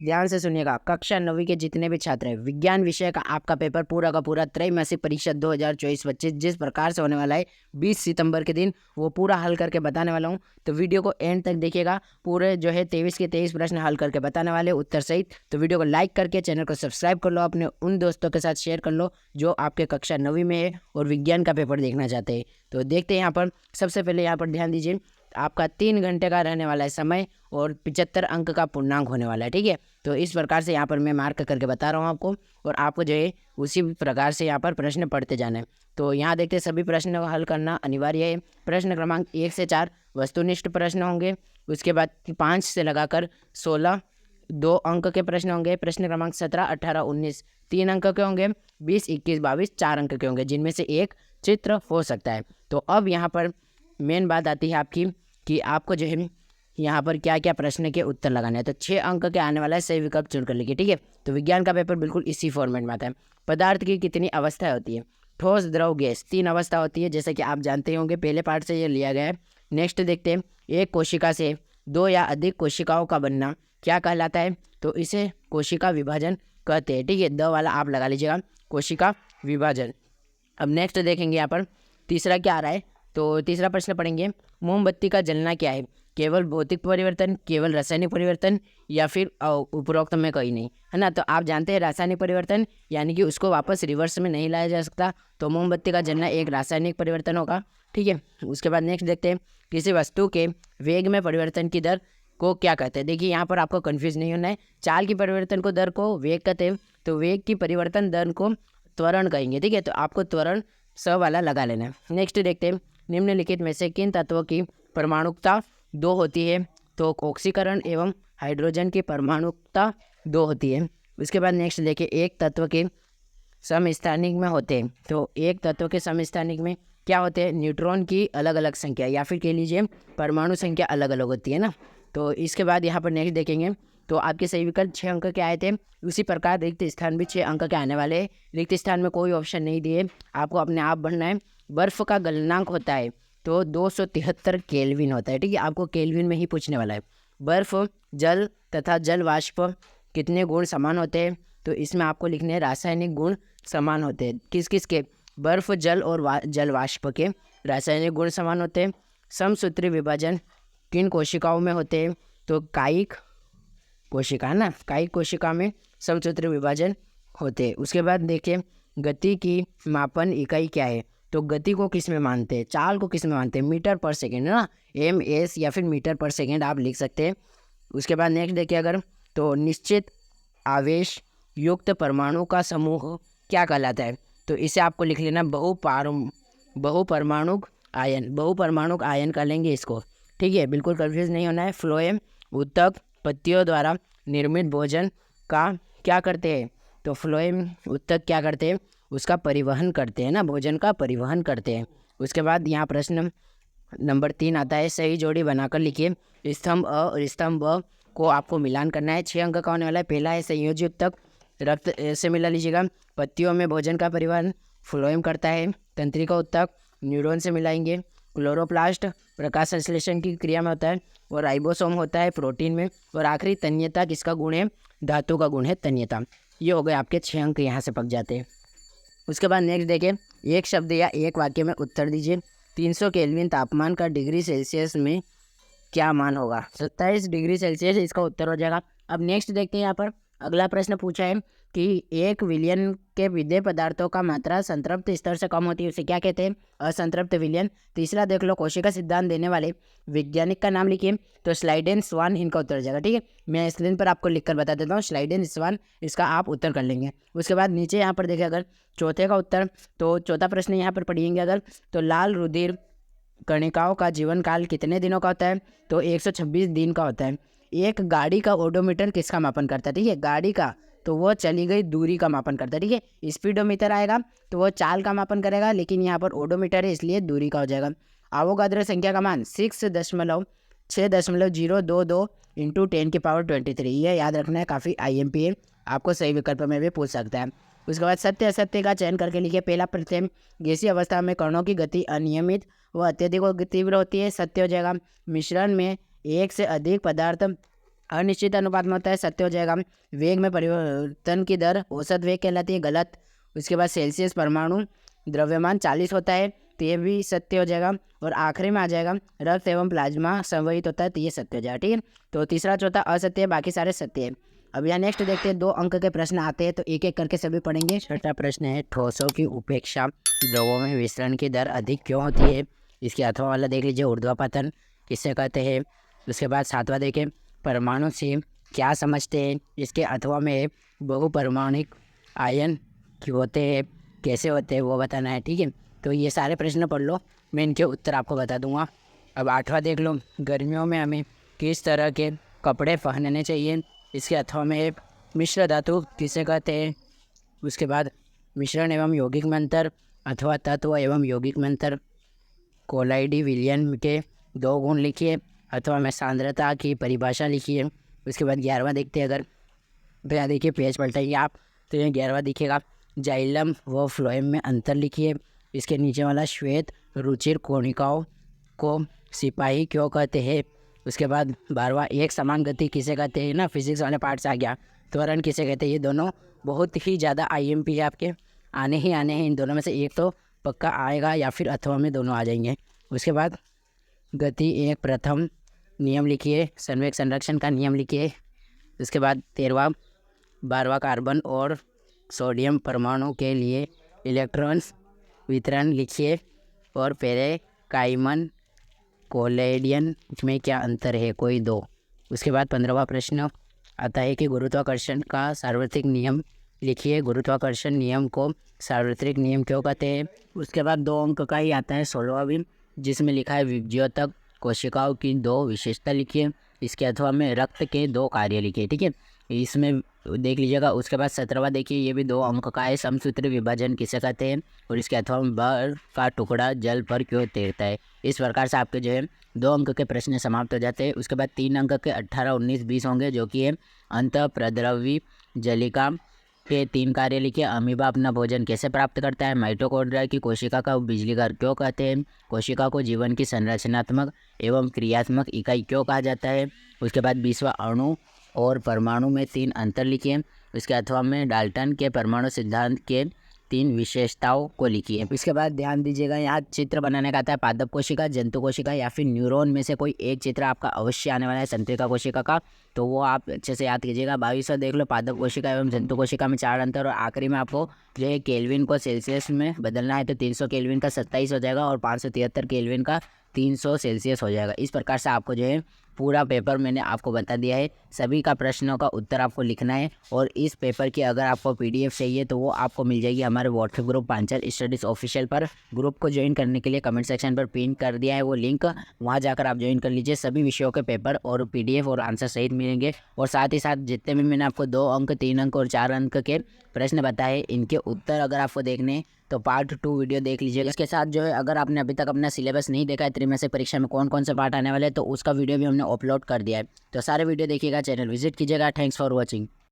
ध्यान से सुनिएगा। कक्षा 9वीं के जितने भी छात्र हैं, विज्ञान विषय का आपका पेपर पूरा का पूरा त्रैमासिक परीक्षा 2024-25 जिस प्रकार से होने वाला है 20 सितंबर के दिन, वो पूरा हल करके बताने वाला हूँ। तो वीडियो को एंड तक देखिएगा। पूरे जो है 23 के 23 प्रश्न हल करके बताने वाले उत्तर सहित। तो वीडियो को लाइक करके चैनल को सब्सक्राइब कर लो, अपने उन दोस्तों के साथ शेयर कर लो जो आपके कक्षा 9वीं में है और विज्ञान का पेपर देखना चाहते हैं। तो देखते हैं यहाँ पर। सबसे पहले यहाँ पर ध्यान दीजिए, आपका 3 घंटे का रहने वाला है समय और 75 अंक का पूर्णांक होने वाला है। ठीक है, तो इस प्रकार से यहाँ पर मैं मार्क करके बता रहा हूँ आपको, और आपको जो है उसी प्रकार से यहाँ पर प्रश्न पढ़ते जाना है। तो यहाँ देखते हैं सभी प्रश्न को हल करना अनिवार्य है। प्रश्न क्रमांक 1 से 4 वस्तुनिष्ठ प्रश्न होंगे। उसके बाद 5 से लगाकर 16 2 अंक के प्रश्न होंगे। प्रश्न क्रमांक 17, 18, 19 3 अंक के होंगे। 20, 21, 22 4 अंक के होंगे, जिनमें से एक चित्र हो सकता है। तो अब यहाँ पर मेन बात आती है आपकी कि आपको जो है यहाँ पर क्या क्या प्रश्न के उत्तर लगाने हैं। तो 6 अंक के आने वाला है, सही विकल्प चुन कर लीजिए। ठीक है, तो विज्ञान का पेपर बिल्कुल इसी फॉर्मेट में आता है। पदार्थ की कितनी अवस्थाएं होती है? ठोस, द्रव, गैस, 3 अवस्था होती है, जैसे कि आप जानते होंगे, पहले पार्ट से ये लिया गया है। नेक्स्ट देखते हैं, एक कोशिका से 2 या अधिक कोशिकाओं का बनना क्या कहलाता है? तो इसे कोशिका विभाजन कहते हैं। ठीक है, द वाला आप लगा लीजिएगा, कोशिका विभाजन। अब नेक्स्ट देखेंगे यहाँ पर तीसरा क्या आ रहा है। तो तीसरा प्रश्न पढ़ेंगे, मोमबत्ती का जलना क्या है? केवल भौतिक परिवर्तन, केवल रासायनिक परिवर्तन, या फिर उपरोक्त में कहीं नहीं, है ना। तो आप जानते हैं रासायनिक परिवर्तन यानी कि उसको वापस रिवर्स में नहीं लाया जा सकता, तो मोमबत्ती का जलना एक रासायनिक परिवर्तन होगा। ठीक है, उसके बाद नेक्स्ट देखते हैं, किसी वस्तु के वेग में परिवर्तन की दर को क्या कहते हैं? देखिए यहाँ पर आपको कन्फ्यूज नहीं होना है। चाल की परिवर्तन को दर को वेग कहते हैं, तो वेग की परिवर्तन दर को त्वरण कहेंगे। ठीक है, तो आपको त्वरण स वाला लगा लेना है। नेक्स्ट देखते हैं, निम्नलिखित में से किन तत्वों की परमाणुकता 2 होती है? तो ऑक्सीकरण एवं हाइड्रोजन की परमाणुकता 2 होती है। उसके बाद नेक्स्ट देखिए, एक तत्व के समस्थानिक में होते हैं। तो एक तत्व के समस्थानिक में क्या होते हैं? न्यूट्रॉन की अलग अलग संख्या, या फिर कह लीजिए परमाणु संख्या अलग अलग होती है ना। तो इसके बाद यहाँ पर नेक्स्ट देखेंगे, तो आपके सही विकल्प 6 अंक के आए थे। उसी प्रकार रिक्त स्थान भी 6 अंक के आने वाले हैं। रिक्त स्थान में कोई ऑप्शन नहीं दिए, आपको अपने आप बढ़ना है। बर्फ का गलनांक होता है तो 273 केल्विन होता है। ठीक है, आपको केल्विन में ही पूछने वाला है। बर्फ, जल तथा जल वाष्प कितने गुण समान होते हैं? तो इसमें आपको लिखने हैं रासायनिक गुण समान होते हैं। किस किस के? बर्फ, जल और जल वाष्प के रासायनिक गुण समान होते हैं। समसूत्री विभाजन किन कोशिकाओं में होते हैं? तो कायिक कोशिका, है ना, कायिक कोशिका में समसूत्री विभाजन होते हैं। उसके बाद देखिए, गति की मापन इकाई क्या है? तो गति को किस में मानते हैं? चाल को किस में मानते हैं? मीटर पर सेकेंड, है ना, ms या फिर मीटर पर सेकेंड आप लिख सकते हैं। उसके बाद नेक्स्ट देखिए, अगर तो निश्चित आवेश युक्त परमाणु का समूह क्या कहलाता है? तो इसे आपको लिख लेना बहुपरमाणुक आयन। बहुपरमाणुक आयन कर लेंगे इसको। ठीक है, बिल्कुल कन्फ्यूज नहीं होना है। फ्लोएम उत्तक पत्तियों द्वारा निर्मित भोजन का क्या करते हैं? तो फ्लोएम उत्तक क्या करते हैं? उसका परिवहन करते हैं ना, भोजन का परिवहन करते हैं। उसके बाद यहाँ प्रश्न नंबर 3 आता है, सही जोड़ी बनाकर लिखिए। स्तंभ अ और स्तंभ ब को आपको मिलान करना है। 6 अंक का होने वाला है। पहला है संयोजी उत्तक, रक्त से मिला लीजिएगा। पत्तियों में भोजन का परिवहन फ्लोएम करता है। तंत्रिका उत्तक न्यूरॉन से मिलाएंगे। क्लोरोप्लास्ट प्रकाश संश्लेषण की क्रिया में होता है, और राइबोसोम होता है प्रोटीन में। और आखिरी तन्यता किसका गुण है? धातु का गुण है तन्यता। ये हो गए आपके 6 अंक, यहाँ से पक जाते हैं। उसके बाद नेक्स्ट देखिए, एक शब्द या एक वाक्य में उत्तर दीजिए। 300 केल्विन तापमान का डिग्री सेल्सियस में क्या मान होगा? 27 डिग्री सेल्सियस इसका उत्तर हो जाएगा। अब नेक्स्ट देखते हैं, यहाँ पर अगला प्रश्न पूछा है कि 1 विलयन के विदेय पदार्थों का मात्रा संतृप्त स्तर से कम होती है, उसे क्या कहते हैं? असंतृप्त विलयन। तीसरा देख लो, कोशिका सिद्धांत देने वाले वैज्ञानिक का नाम लिखिए। तो स्लाइडेन स्वान इनका उत्तर हो जाएगा। ठीक है, मैं स्क्रीन पर आपको लिखकर बता देता हूँ, स्लाइडेन स्वान, इसका आप उत्तर कर लेंगे। उसके बाद नीचे यहाँ पर देखिए, अगर चौथे का उत्तर, तो चौथा प्रश्न यहाँ पर पढ़िएंगे अगर, तो लाल रुधिर कणिकाओं का जीवन काल कितने दिनों का होता है? तो 126 दिन का होता है। एक गाड़ी का ओडोमीटर किसका मापन करता है? ठीक है, गाड़ी का, तो वो चली गई दूरी का मापन करता है। ठीक है, स्पीडोमीटर आएगा तो वो चाल का मापन करेगा, लेकिन यहाँ पर ओडोमीटर है इसलिए दूरी का हो जाएगा। आवोगाद्रो संख्या का मान 6.022 इंटू 10⁻23। ये याद रखना है, काफ़ी IMP है, आपको सही विकल्प में भी पूछ सकता है। उसके बाद सत्य असत्य का चयन करके लिखिए। पहला प्रत्यय, गैसीय अवस्था में कणों की गति अनियमित व अत्यधिक तीव्र होती है, सत्य हो जाएगा। मिश्रण में एक से अधिक पदार्थ अनिश्चित अनुपात में होता है, सत्य हो जाएगा। वेग में परिवर्तन की दर औसत वेग कहलाती है, गलत। उसके बाद सेल्सियस परमाणु द्रव्यमान 40 होता है, तो ये भी सत्य हो जाएगा। और आखिरी में आ जाएगा रक्त एवं प्लाज्मा संवहित होता है, तो ये सत्य हो जाएगा। ठीक है, तो तीसरा चौथा असत्य है, बाकी सारे सत्य है। अब यहाँ नेक्स्ट देखते हैं, 2 अंक के प्रश्न आते हैं, तो एक एक करके सभी पढ़ेंगे। छठा प्रश्न है, ठोसों की उपेक्षा द्रवों में विसरण की दर अधिक क्यों होती है? इसके अथवा वाला देख लीजिए, ऊर्ध्वापतन किससे कहते हैं। उसके बाद 7वां देखें, परमाणु से क्या समझते हैं? इसके अथवा में बहुपरमाणुक आयन क्यों होते हैं, कैसे होते हैं, वो बताना है। ठीक है, तो ये सारे प्रश्न पढ़ लो, मैं इनके उत्तर आपको बता दूंगा। अब 8वां देख लो, गर्मियों में हमें किस तरह के कपड़े पहनने चाहिए? इसके अथवा में मिश्र धातु किसे कहते हैं। उसके बाद मिश्रण एवं यौगिक में अंतर अथवा तत्व एवं यौगिक में अंतर, कोलाइडी विलियन के 2 गुण लिखिए, अथवा में सांद्रता की परिभाषा लिखिए। उसके बाद 11वां देखते हैं, अगर तो यहाँ देखिए पेज पलटाइए आप, तो यहाँ 11वां दिखेगा, जाइलम व फ्लोएम में अंतर लिखिए। इसके नीचे वाला श्वेत रुचिर कोणिकाओं को सिपाही क्यों कहते हैं। उसके बाद 12वां, एक समान गति किसे कहते हैं ना, फिजिक्स वाले पार्ट से आ गया। त्वरण किसे कहते हैं। ये दोनों बहुत ही ज़्यादा IMP है आपके, आने हैं। इन दोनों में से एक तो पक्का आएगा या फिर अथवा में दोनों आ जाएंगे। उसके बाद गति एक प्रथम नियम लिखिए, संवेग संरक्षण का नियम लिखिए। उसके बाद 13वां, 12वां, कार्बन और सोडियम परमाणु के लिए इलेक्ट्रॉन्स वितरण लिखिए। और पेरेकाइमन कोलेडियन में क्या अंतर है, कोई 2। उसके बाद 15वां प्रश्न आता है कि गुरुत्वाकर्षण का सार्वत्रिक नियम लिखिए, गुरुत्वाकर्षण नियम को सार्वत्रिक नियम क्यों कहते हैं। उसके बाद 2 अंक का ही आता है 16वां भी, जिसमें लिखा है विभज्योतक कोशिकाओं की 2 विशेषता लिखिए। इसके अथवा में रक्त के 2 कार्य लिखिए। ठीक है, इसमें देख लीजिएगा। उसके बाद 17वां देखिए, ये भी 2 अंक का है, समसूत्री विभाजन किसे कहते हैं। और इसके अथवा में बर्फ का टुकड़ा जल पर क्यों तैरता है। इस प्रकार से आपके जो है 2 अंक के प्रश्न समाप्त हो जाते हैं। उसके बाद 3 अंक के 18, 19, 20 होंगे, जो कि है अंतःप्रद्रवी जलिका के 3 कार्य लिखिए। अमीबा अपना भोजन कैसे प्राप्त करता है। माइटोकॉन्ड्रिया की कोशिका का बिजली घर क्यों कहते हैं। कोशिका को जीवन की संरचनात्मक एवं क्रियात्मक इकाई क्यों कहा जाता है। उसके बाद 20वां, अणु और परमाणु में 3 अंतर लिखिए। इसके अथवा में डाल्टन के परमाणु सिद्धांत के 3 विशेषताओं को लिखिए। इसके बाद ध्यान दीजिएगा, यहाँ चित्र बनाने का आता है, पादप कोशिका, जंतु कोशिका या फिर न्यूरॉन में से कोई एक चित्र आपका अवश्य आने वाला है तंत्रिका कोशिका का, तो वो आप अच्छे से याद कीजिएगा। 22वां देख लो, पादप कोशिका एवं जंतु कोशिका में 4 अंतर। और आखिरी में आपको जो है केल्विन को सेल्सियस में बदलना है, तो 300 केल्विन का 27 हो जाएगा और 573 केल्विन का 300 सेल्सियस हो जाएगा। इस प्रकार से आपको जो है पूरा पेपर मैंने आपको बता दिया है। सभी का प्रश्नों का उत्तर आपको लिखना है। और इस पेपर की अगर आपको PDF चाहिए तो वो आपको मिल जाएगी हमारे WhatsApp group Panchal studies official पर। ग्रुप को ज्वाइन करने के लिए कमेंट सेक्शन पर पिन कर दिया है वो लिंक, वहाँ जाकर आप ज्वाइन कर लीजिए। सभी विषयों के पेपर और PDF और आंसर सहित मिलेंगे। और साथ ही साथ जितने भी मैंने आपको 2 अंक, 3 अंक और 4 अंक के प्रश्न बताए, इनके उत्तर अगर आपको देखने तो पार्ट 2 वीडियो देख लीजिएगा। इसके साथ जो है अगर आपने अभी तक अपना सिलेबस नहीं देखा है, त्रैमासिक परीक्षा में कौन कौन से पार्ट आने वाले हैं, तो उसका वीडियो भी हमने अपलोड कर दिया है। तो सारे वीडियो देखिएगा, चैनल विजिट कीजिएगा। Thanks for watching.